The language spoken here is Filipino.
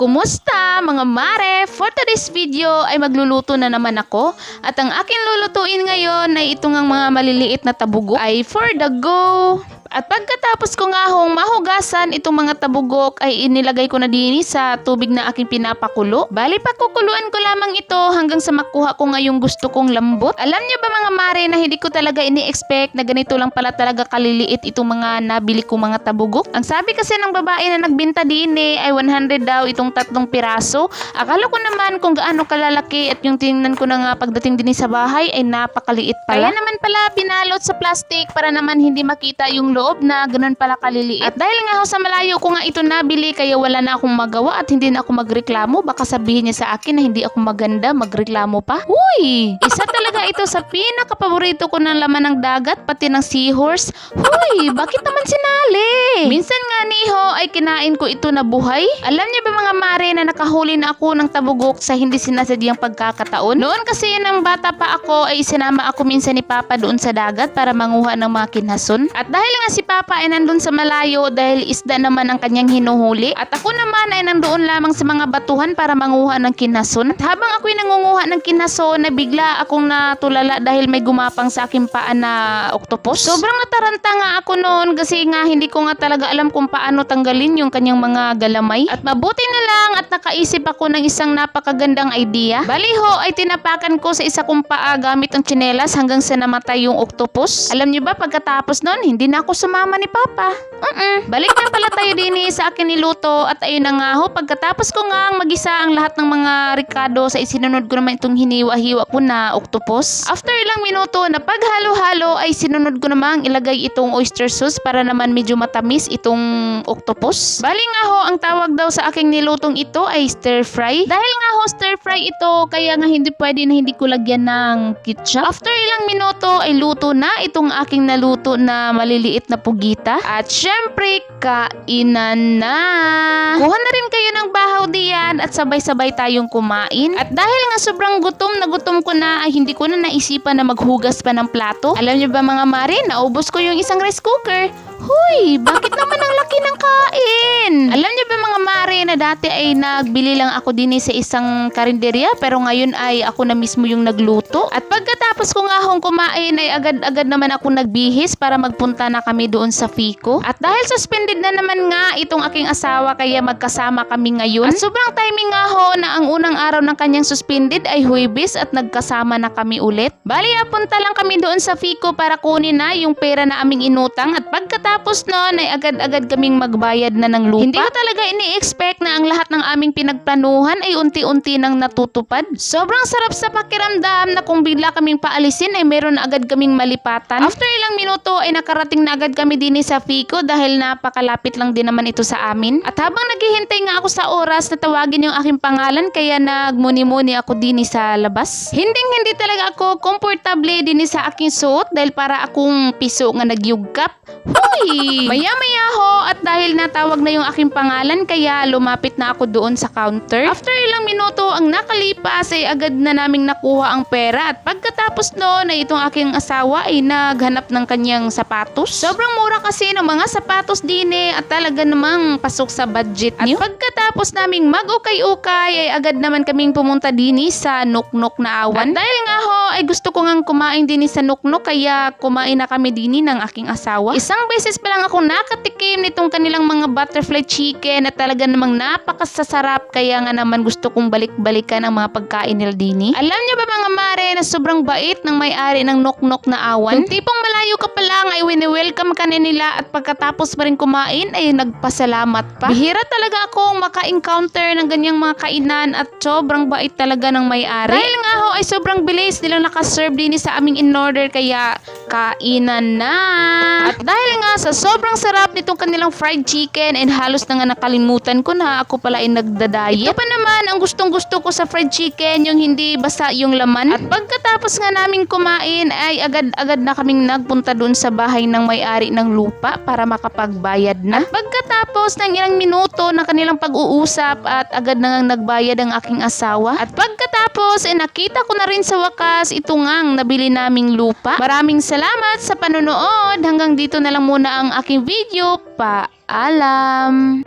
Kumusta mga mare? For today's video ay magluluto na naman ako. At ang akin lulutuin ngayon ay itong mga maliliit na tabugok ay for the go. At pagkatapos ko nga hong mahugasan itong mga tabugok ay inilagay ko na din sa tubig na aking pinapakulo. Bali pakukuluan ko lamang ito hanggang sa makuha ko nga yung gusto kong lambot. Alam niyo ba mga mare na hindi ko talaga ini-expect na ganito lang pala talaga kaliliit itong mga nabili kong mga tabugok. Ang sabi kasi ng babae na nagbenta din ay 100 daw itong 3 piraso. Akala ko naman kung gaano kalalaki at yung tingnan ko na nga pagdating din sa bahay ay napakaliit pala. Kaya naman pala binalot sa plastic para naman hindi makita yung loob na ganun pala kaliliit. At dahil nga ho sa malayo ko nga ito nabili kaya wala na akong magawa at hindi na ako magreklamo. Baka sabihin niya sa akin na hindi ako maganda, magreklamo pa. Uy! Isa talaga ito sa pinaka-paborito ko ng laman ng dagat pati ng seahorse. Uy! Bakit naman sinali? Minsan nga niho ay kinain ko ito na buhay. Alam niyo ba mga mare na nakahuli na ako ng tabugok sa hindi sinasadyang pagkakataon? Noon kasi nang bata pa ako ay sinama ako minsan ni Papa doon sa dagat para manguha ng mga kinhason. At dahil nga si Papa ay nandun sa malayo dahil isda naman ang kanyang hinuhuli. At ako naman ay nandoon lamang sa mga batuhan para manguha ng kinhason. At habang ako'y nangunguha ng kinhason na bigla akong natulala dahil may gumapang sa aking paa na octopus. Sobrang nataranta nga ako noon kasi nga hindi ko nga talaga alam kung paano tanggalin yung kanyang mga galamay. At mabuti na lang at nakaisip ako ng isang napakagandang idea. Baliho ay tinapakan ko sa isa kong paa gamit ang tsinelas hanggang sa namatay yung octopus. Alam niyo ba pagkatapos noon hindi na ako sumama ni Papa. Balik na pala tayo din sa akin niluto at ayun na nga ho pagkatapos ko nga magisa ang lahat ng mga ricado sa isinunod ko naman itong hiniwa-hiwa ko na octopus. After ilang minuto na paghalo-halo ay sinunod ko namang ilagay itong oyster sauce para naman medyo matamis itong octopus. Bali nga ho ang tawag daw sa aking nilutong ito ay stir fry. Dahil nga ho stir fry ito kaya nga hindi pwede na hindi ko lagyan ng ketchup. After ilang minuto ay luto na itong aking naluto na maliliit na pugita. At syempre, kainan na! Kuha na rin kayo ng bahaw diyan at sabay-sabay tayong kumain. At dahil nga sobrang gutom na gutom ko na ay hindi ko na naisipan na maghugas pa ng plato. Alam niyo ba mga mare, naubos ko yung isang rice cooker. Huy, bakit naman ang laki ng kain? Alam niyo ba mga mare na dati ay nagbili lang ako din sa isang karinderya pero ngayon ay ako na mismo yung nagluto. At pagkatapos ko nga hong kumain ay agad-agad naman ako nagbihis para magpunta na kami doon sa Fico. At dahil suspended na naman nga itong aking asawa kaya magkasama kami ngayon. At sobrang timing nga ho na ang unang araw ng kanyang suspended ay Huwebes at nagkasama na kami ulit. Bali, punta lang kami doon sa Fico para kunin na yung pera na aming inutang at pagkatapos noon ay agad-agad kaming magbayad na ng lupa. Hindi ko talaga ini-expect na ang lahat ng aming pinagplanuhan ay unti-unti nang natutupad. Sobrang sarap sa pakiramdam na kung bigla kaming paalisin ay meron na agad kaming malipatan. After ilang minuto ay nakarating na agad kami din sa Fico dahil napakalapit lang din naman ito sa amin. At habang naghihintay nga ako sa oras na tawagin yung aking pangalan kaya nagmuni-muni ako din sa labas. Hindi talaga ako komportable din sa aking suot dahil para akong piso nga nagyugkap. Huy! Maya-maya ho at dahil natawag na yung aking pangalan kaya lumapit na ako doon sa counter. After ilang minuto ang nakalipas ay agad na naming nakuha ang pera at pagkatapos noon ay itong aking asawa ay naghanap ng kanyang sapatos. Sobrang mura kasi ng mga sapatos din at talaga namang pasok sa budget niyo. At pagkatapos naming mag-ukay-ukay ay agad naman kaming pumunta din sa Nuknuk na Awan. At dahil nga ho ay gusto ko ngang kumain din sa Nuknuk kaya kumain na kami din ng aking asawa. Isang beses pa lang ako nakatikim nitong kanilang mga butterfly chicken at talaga namang napakasasarap kaya nga naman gusto kong balik-balikan ang mga pagkain nila dini. Alam niyo ba mga mare na sobrang bait ng may-ari ng Nuknuk na Awan? Yung tipong malayo ka pa lang ay wini-welcome ka nila at pagkatapos pa rin kumain ay nagpasalamat pa. Bihira talaga akong maka-encounter ng ganyang mga kainan at sobrang bait talaga ng may-ari. Dahil nga ho ay sobrang bilis nilang nakaserve din sa aming in-order kaya kainan na. At dahil nga sa sobrang sarap nitong kanilang fried chicken and halos na nga nakalimutan ko na ako pala ay nagdadayet. Ito pa naman ang gustong-gusto ko sa fried chicken yung hindi basa yung laman. At pagkatapos nga naming kumain ay agad-agad na kaming nagpunta doon sa bahay ng may-ari ng lupa para makapagbayad na. At pagkatapos ng ilang minuto ng kanilang pag-uusap at agad na nga nagbayad ang aking asawa. At pagkatapos ay nakita ko na rin sa wakas ito ngang nabili naming lupa. Maraming salamat sa panonood. Hanggang dito na lang muna ang aking video. Paalam!